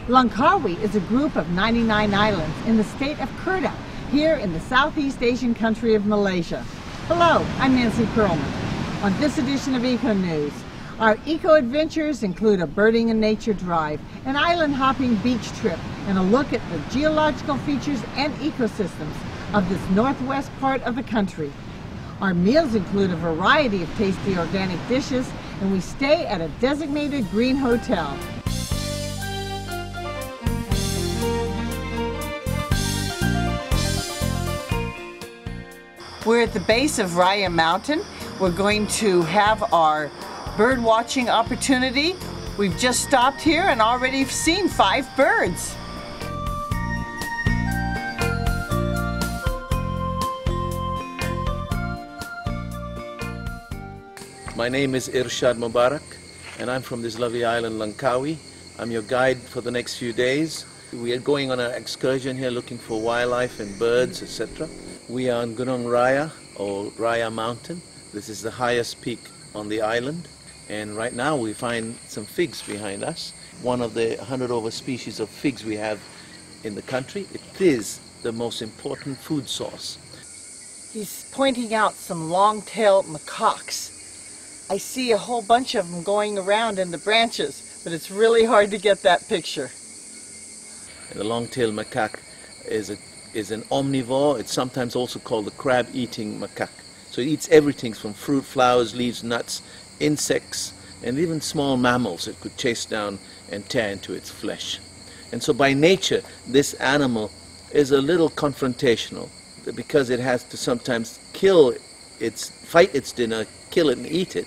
Langkawi is a group of 99 islands in the state of Kedah, here in the Southeast Asian country of Malaysia. Hello, I'm Nancy Pearlman. On this edition of ECONEWS, our eco-adventures include a birding and nature drive, an island-hopping beach trip, and a look at the geological features and ecosystems of this northwest part of the country. Our meals include a variety of tasty organic dishes, and we stay at a designated green hotel. We're at the base of Raya Mountain. We're going to have our bird watching opportunity. We've just stopped here and already seen 5 birds. My name is Irshad Mobarak and I'm from this lovely island Langkawi. I'm your guide for the next few days. We are going on an excursion here looking for wildlife and birds, etc. We are on Gunung Raya, or Raya Mountain. This is the highest peak on the island. And right now we find some figs behind us. One of the 100 over species of figs we have in the country. It is the most important food source. He's pointing out some long-tailed macaques. I see a whole bunch of them going around in the branches, but it's really hard to get that picture. The long-tailed macaque is an omnivore. It's sometimes also called the crab-eating macaque. So it eats everything from fruit, flowers, leaves, nuts, insects, and even small mammals it could chase down and tear into its flesh. And so by nature, this animal is a little confrontational because it has to sometimes fight its dinner, kill it and eat it.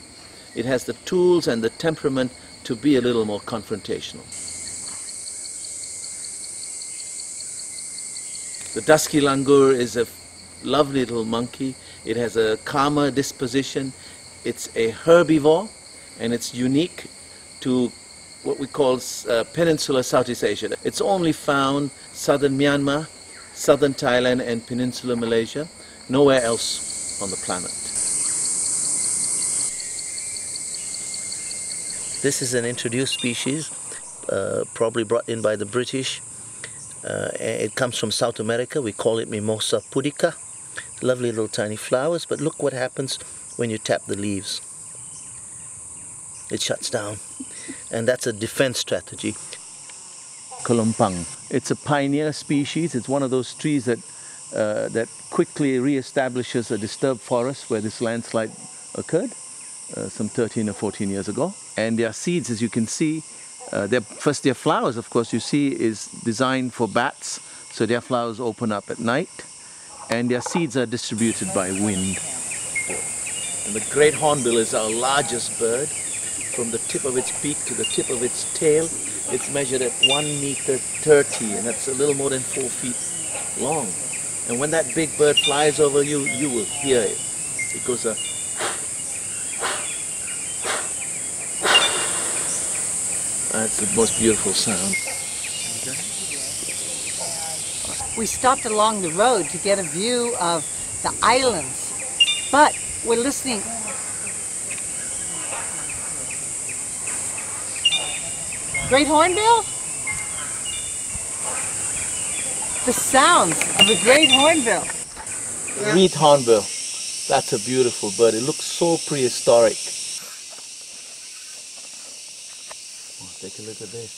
It has the tools and the temperament to be a little more confrontational. The dusky langur is a lovely little monkey. It has a calmer disposition. It's a herbivore, and it's unique to what we call peninsular Southeast Asia. It's only found southern Myanmar, southern Thailand, and peninsular Malaysia, nowhere else on the planet. This is an introduced species, probably brought in by the British. It comes from South America. We call it Mimosa pudica. Lovely little tiny flowers, but look what happens when you tap the leaves. It shuts down, and that's a defense strategy. Kelompang. It's a pioneer species. It's one of those trees that quickly reestablishes a disturbed forest where this landslide occurred some 13 or 14 years ago. And their seeds, as you can see, their flowers, of course, you see, is designed for bats, so their flowers open up at night, and their seeds are distributed by wind. And the great hornbill is our largest bird. From the tip of its beak to the tip of its tail, it's measured at 1.30 meters, and that's a little more than 4 feet long. And when that big bird flies over you, you will hear it. It goes a... That's the most beautiful sound. We stopped along the road to get a view of the islands, but we're listening. Great hornbill? The sounds of a great hornbill. Wheat hornbill. That's a beautiful bird. It looks so prehistoric. Take a look at this.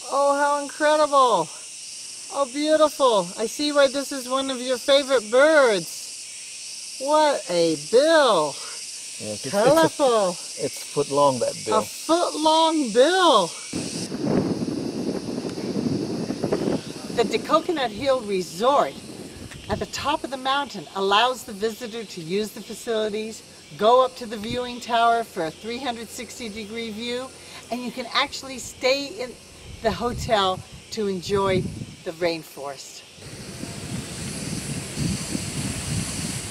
Oh, how incredible. Oh, beautiful. I see why this is one of your favorite birds. What a bill. Yes, colorful. It's a foot long, that bill. A foot long bill. The Coconut Hill Resort at the top of the mountain allows the visitor to use the facilities, go up to the viewing tower for a 360-degree view, and you can actually stay in the hotel to enjoy the rainforest.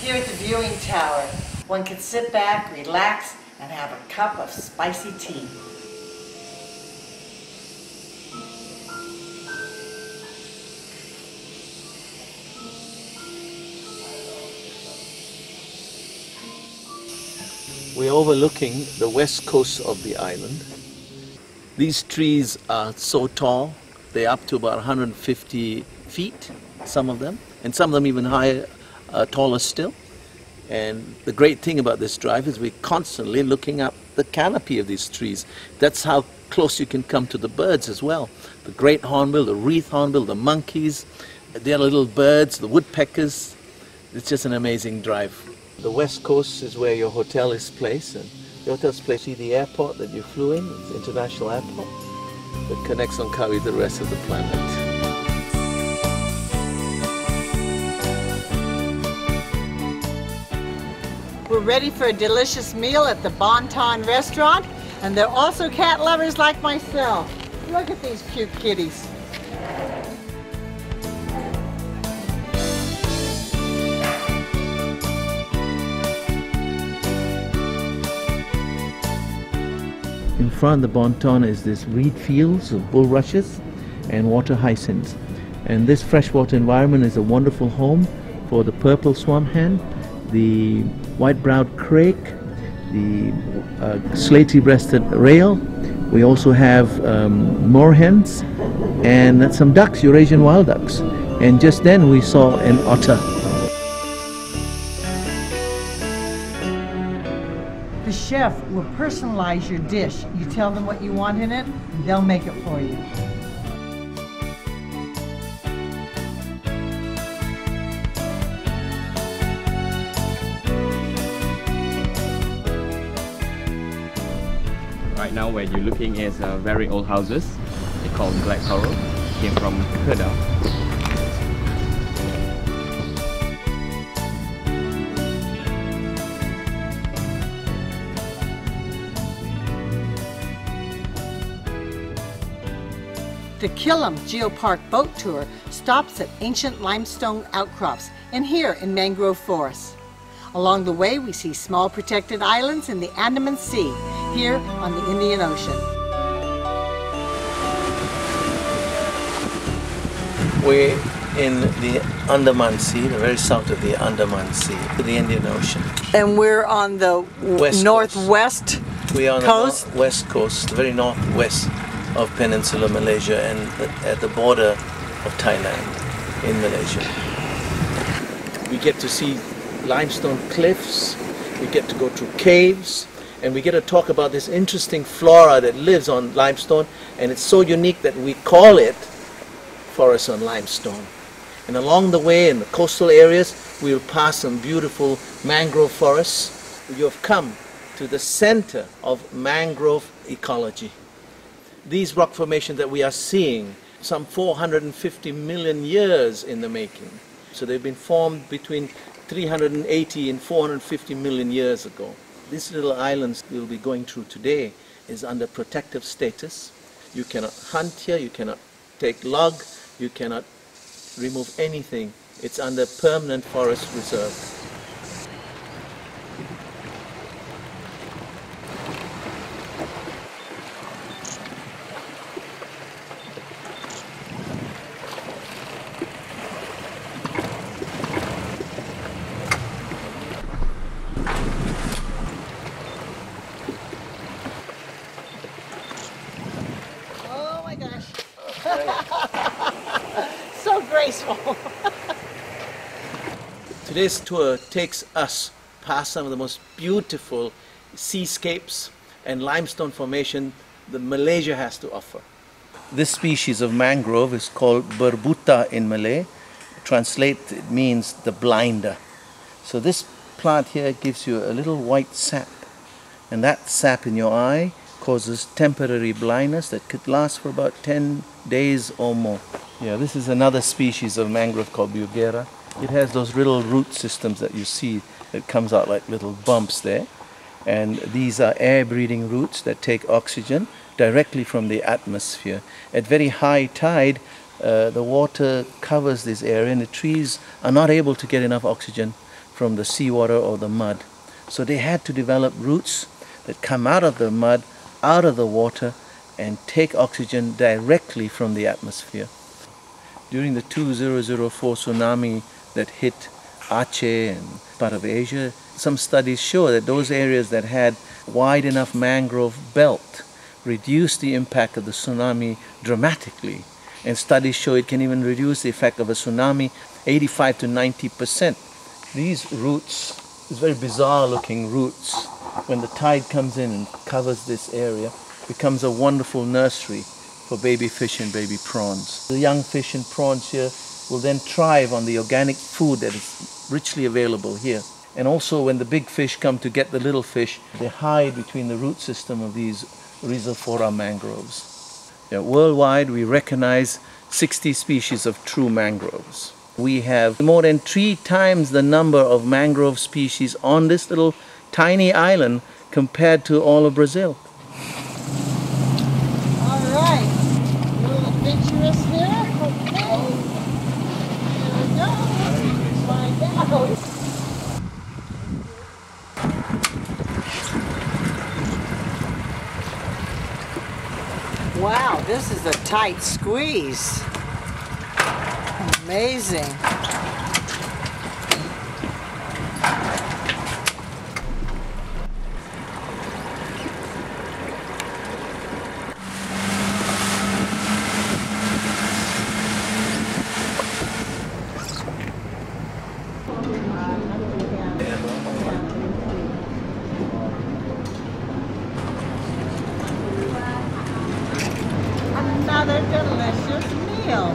Here at the viewing tower, one can sit back, relax, and have a cup of spicy tea. We're overlooking the west coast of the island. These trees are so tall, they're up to about 150 feet, some of them, and some of them even higher, taller still. And the great thing about this drive is we're constantly looking up the canopy of these trees. That's how close you can come to the birds as well. The great hornbill, the wreath hornbill, the monkeys, their little birds, the woodpeckers. It's just an amazing drive. The west coast is where your hotel is placed. And the hotel's placed in the airport that you flew in. It's the international airport that connects Langkawi to the rest of the planet. We're ready for a delicious meal at the Bon Ton restaurant, and they're also cat lovers like myself. Look at these cute kitties. In front of the Bon Ton is this reed fields of bulrushes and water hyacinths. And this freshwater environment is a wonderful home for the purple swamp hen, the white-browed crake, the slaty-breasted rail. We also have moorhens and some ducks, Eurasian wild ducks. And just then we saw an otter. The chef will personalize your dish. You tell them what you want in it, and they'll make it for you. Right now where you're looking is very old houses. They're called black coral. Came from Kedah. The Killam Geopark boat tour stops at ancient limestone outcrops and here in mangrove forests. Along the way, we see small protected islands in the Andaman Sea, here on the Indian Ocean. We're in the Andaman Sea, the very south of the Andaman Sea, the Indian Ocean. And we're on the northwest We are on coast? the northwest coast, the very northwest of Peninsular Malaysia and at the border of Thailand in Malaysia. We get to see limestone cliffs, we get to go through caves, and we get to talk about this interesting flora that lives on limestone, and it's so unique that we call it forest on limestone. And along the way in the coastal areas, we'll pass some beautiful mangrove forests. You have come to the center of mangrove ecology. These rock formations that we are seeing, some 450 million years in the making. So they've been formed between 380 and 450 million years ago. These little islands we'll be going through today is under protective status. You cannot hunt here, you cannot take log, you cannot remove anything. It's under permanent forest reserve. So graceful. Today's tour takes us past some of the most beautiful seascapes and limestone formation that Malaysia has to offer. This species of mangrove is called berbuta in Malay. Translate, it means the blinder. So this plant here gives you a little white sap, and that sap in your eye causes temporary blindness that could last for about 10 days or more. Yeah, this is another species of mangrove called Bugera. It has those little root systems that you see that comes out like little bumps there. And these are air-breathing roots that take oxygen directly from the atmosphere. At very high tide, the water covers this area and the trees are not able to get enough oxygen from the seawater or the mud. So they had to develop roots that come out of the mud, out of the water, and take oxygen directly from the atmosphere. During the 2004 tsunami that hit Aceh and part of Asia, some studies show that those areas that had wide enough mangrove belt reduce the impact of the tsunami dramatically. And studies show it can even reduce the effect of a tsunami 85 to 90%. These roots, these very bizarre looking roots, when the tide comes in and covers this area, becomes a wonderful nursery for baby fish and baby prawns. The young fish and prawns here will then thrive on the organic food that is richly available here. And also when the big fish come to get the little fish, they hide between the root system of these rhizophora mangroves. Worldwide, we recognize 60 species of true mangroves. We have more than 3 times the number of mangrove species on this little tiny island compared to all of Brazil. All right, a little adventurous here. Okay, here we go. Let's find out. Wow, this is a tight squeeze. Amazing. Another delicious meal.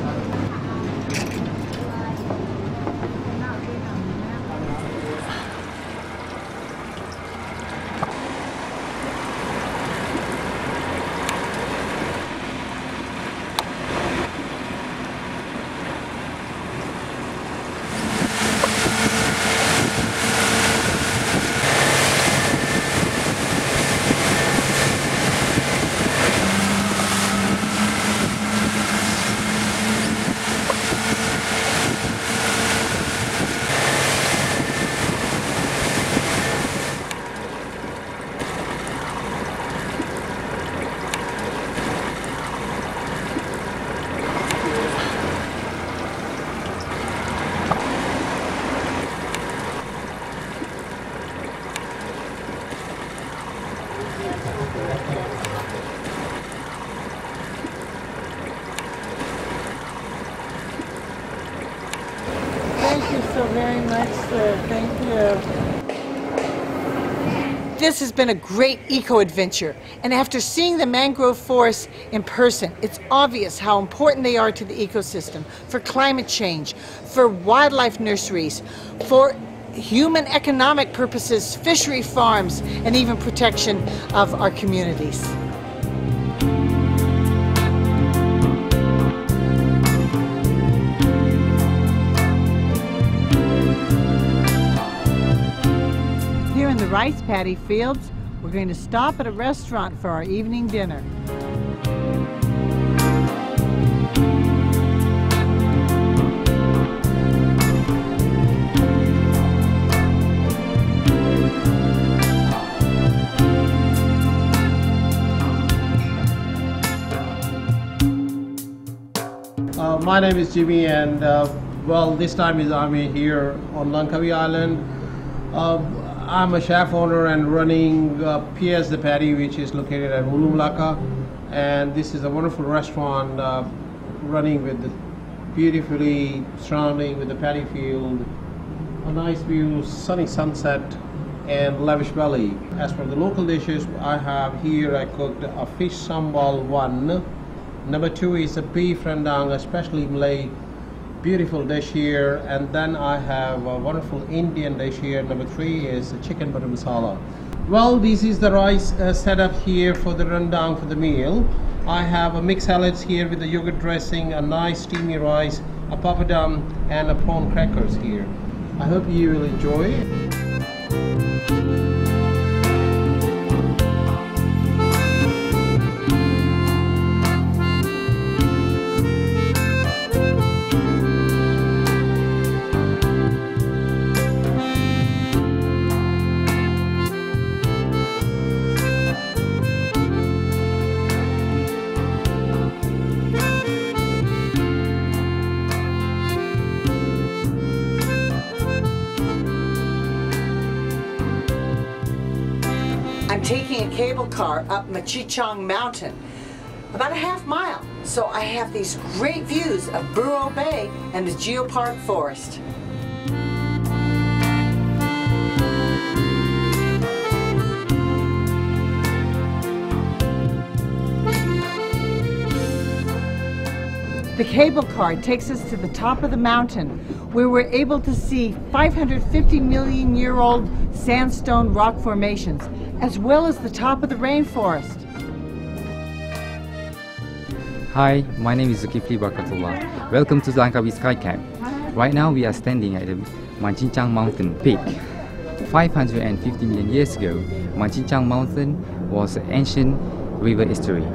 Thank you so very much, sir. Thank you. This has been a great eco-adventure, and after seeing the mangrove forests in person, it's obvious how important they are to the ecosystem, for climate change, for wildlife nurseries, for human economic purposes, fishery farms, and even protection of our communities. Here in the rice paddy fields, we're going to stop at a restaurant for our evening dinner. My name is Jimmy, and well, this time I'm here on Langkawi Island. I'm a chef owner and running PS The Paddy, which is located at Ulu Melaka, and this is a wonderful restaurant running with the beautifully surrounding with the paddy field, a nice view, sunny sunset, and lavish belly. As for the local dishes, I have here, I cooked a fish sambal 1. Number 2 is a beef rendang, especially Malay, beautiful dish here. And then I have a wonderful Indian dish here. Number 3 is a chicken butter masala. Well, this is the rice setup here for the rendang for the meal. I have a mixed salads here with the yogurt dressing, a nice steamy rice, a papadum, and a prawn crackers here. I hope you will enjoy it. cable car up Machichong Mountain, about a half mile. So I have these great views of Buro Bay and the Geopark Forest. The cable car takes us to the top of the mountain, where we're able to see 550 million year old sandstone rock formations, as well as the top of the rainforest. Hi, my name is Zulkifli Barakatullah. Welcome to Langkawi Sky Camp. Right now we are standing at the Machichong Mountain peak. 550 million years ago, Machichong Mountain was an ancient river estuary.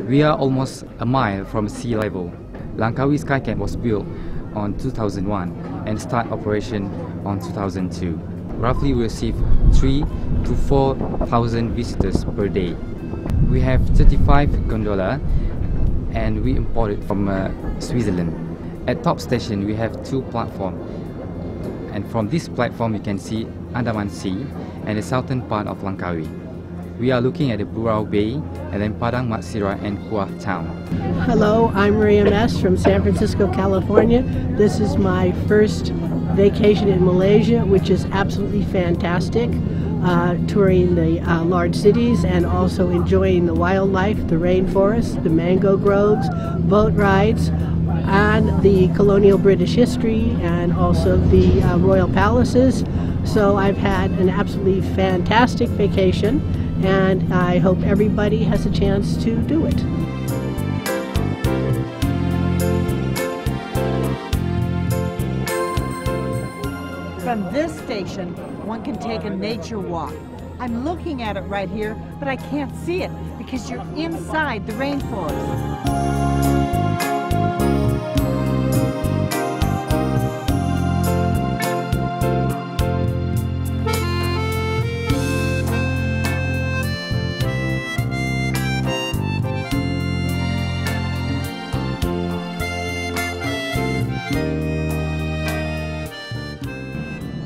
We are almost a mile from sea level. Langkawi Sky Camp was built on 2001 and start operation on 2002. Roughly we receive 3,000 to 4,000 visitors per day. We have 35 gondola and we import it from Switzerland. At top station we have 2 platforms, and from this platform you can see Andaman Sea and the southern part of Langkawi. We are looking at the Burao Bay and then Padang Matsira and Kuah Town. Hello, I'm Maria Mess from San Francisco, California. This is my first vacation in Malaysia, which is absolutely fantastic. Touring the large cities and also enjoying the wildlife, the rainforest, the mango groves, boat rides, and the colonial British history, and also the royal palaces. So I've had an absolutely fantastic vacation, and I hope everybody has a chance to do it. From this station, one can take a nature walk. I'm looking at it right here, but I can't see it because you're inside the rainforest.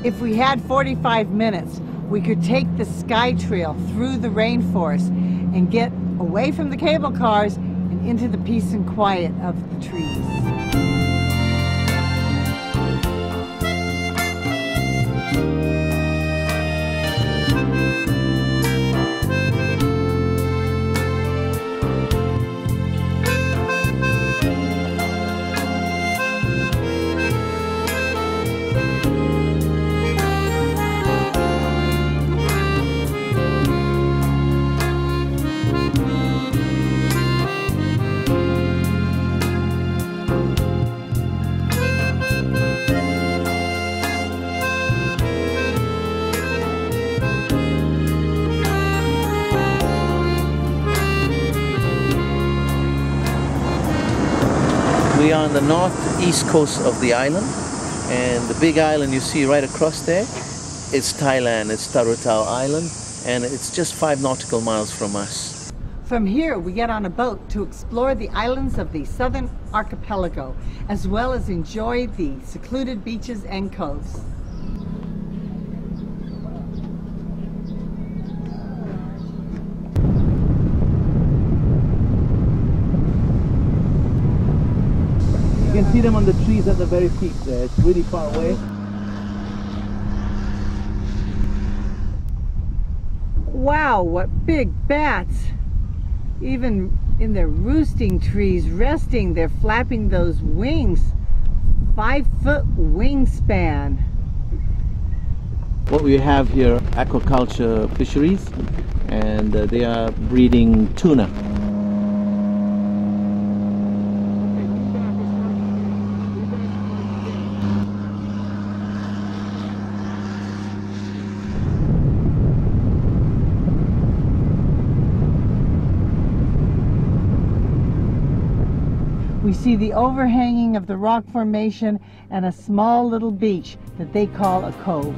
If we had 45 minutes, we could take the sky trail through the rainforest and get away from the cable cars and into the peace and quiet of the trees. We are on the northeast coast of the island, and the big island you see right across there, it's Thailand, it's Tarutao Island, and it's just 5 nautical miles from us. From here, we get on a boat to explore the islands of the southern archipelago, as well as enjoy the secluded beaches and coves. You can see them on the trees at the very peak there. It's really far away. Wow, what big bats! Even in their roosting trees, resting, they're flapping those wings. 5-foot wingspan. What we have here, aquaculture fisheries, and they are breeding tuna. We see the overhanging of the rock formation and a small little beach that they call a cove.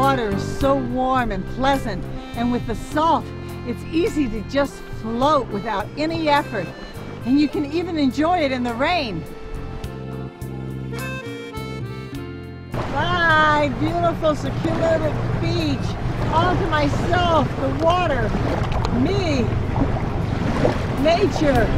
water is so warm and pleasant, and with the salt, it's easy to just float without any effort, and you can even enjoy it in the rain. Bye, beautiful secluded beach, all to myself, the water, me, nature.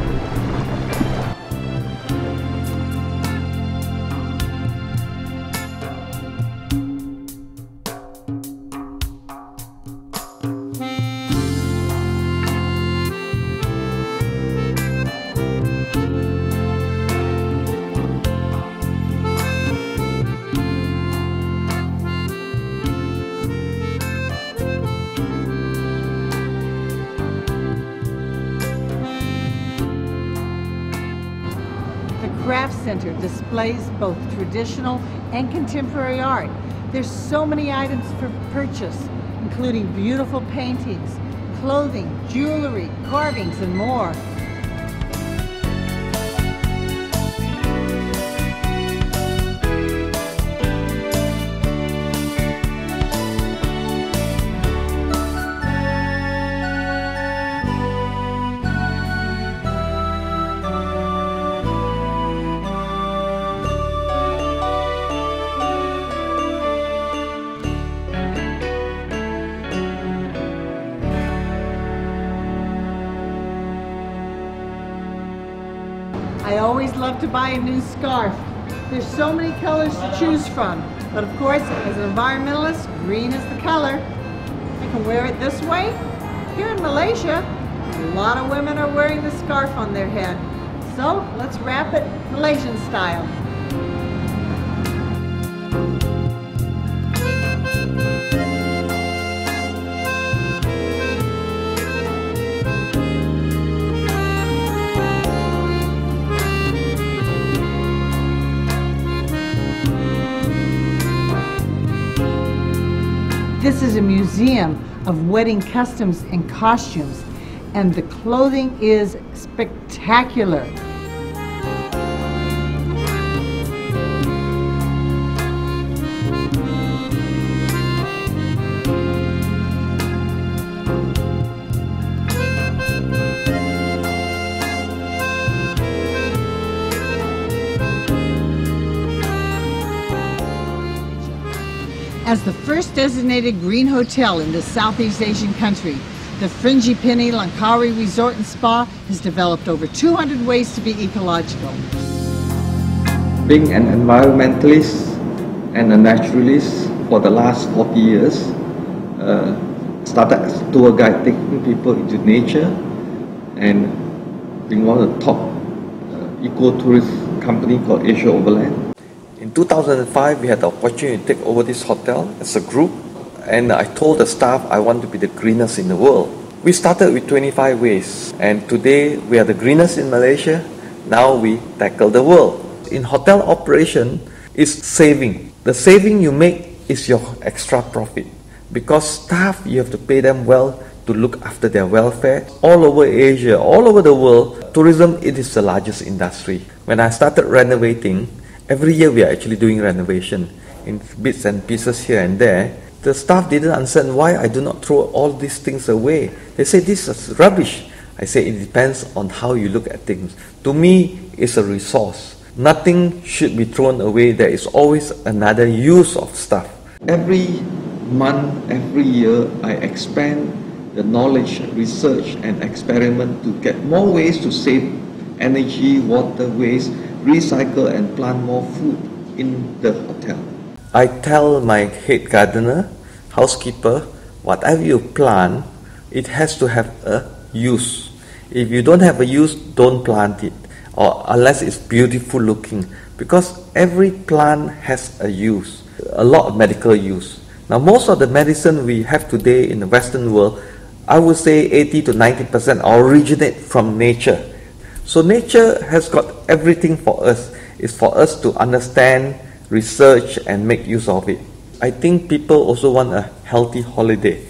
Craft Center displays both traditional and contemporary art. There's so many items for purchase, including beautiful paintings, clothing, jewelry, carvings, and more. I always love to buy a new scarf. There's so many colors to choose from, but of course, as an environmentalist, green is the color. I can wear it this way. Here in Malaysia, a lot of women are wearing the scarf on their head. So let's wrap it Malaysian style. This is a museum of wedding customs and costumes, and the clothing is spectacular. As the first designated green hotel in this Southeast Asian country, the Frangipani Langkawi Resort and Spa has developed over 200 ways to be ecological. Being an environmentalist and a naturalist for the last 40 years, started as a tour guide taking people into nature and being one of the top eco-tourist company called Asia Overland. In 2005, we had the opportunity to take over this hotel as a group, and I told the staff I want to be the greenest in the world. We started with 25 ways, and today we are the greenest in Malaysia. Now we tackle the world. In hotel operation, is saving. The saving you make is your extra profit, because staff, you have to pay them well to look after their welfare. All over Asia, all over the world, tourism, it is the largest industry. When I started renovating, every year we are actually doing renovation in bits and pieces here and there. The staff didn't understand why I do not throw all these things away. They say this is rubbish. I say it depends on how you look at things. To me, it's a resource. Nothing should be thrown away. There is always another use of stuff. Every month, every year, I expand the knowledge, research and experiment to get more ways to save energy, water, waste, recycle and plant more food in the hotel. I tell my head gardener, housekeeper, whatever you plant, it has to have a use. If you don't have a use, don't plant it, or unless it's beautiful looking, because every plant has a use, a lot of medical use. Now most of the medicine we have today in the Western world, I would say 80 to 90% originate from nature. So nature has got everything for us. It's for us to understand, research and make use of it. I think people also want a healthy holiday.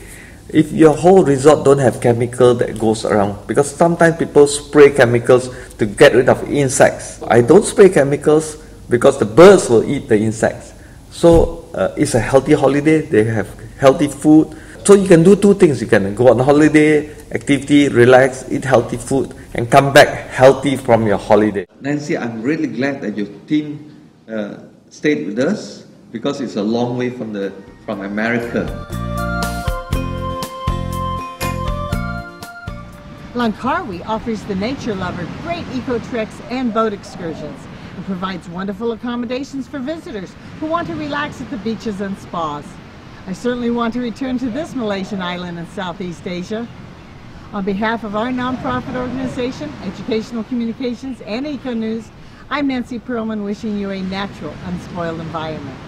If your whole resort don't have chemical that goes around, because sometimes people spray chemicals to get rid of insects. I don't spray chemicals because the birds will eat the insects. So it's a healthy holiday. They have healthy food. So you can do two things. You can go on holiday, activity, relax, eat healthy food, and come back healthy from your holiday. Nancy, I'm really glad that your team stayed with us because it's a long way from America. Langkawi offers the nature lover great eco treks and boat excursions and provides wonderful accommodations for visitors who want to relax at the beaches and spas. I certainly want to return to this Malaysian island in Southeast Asia. On behalf of our nonprofit organization, Educational Communications and ECONEWS, I'm Nancy Pearlman wishing you a natural, unspoiled environment.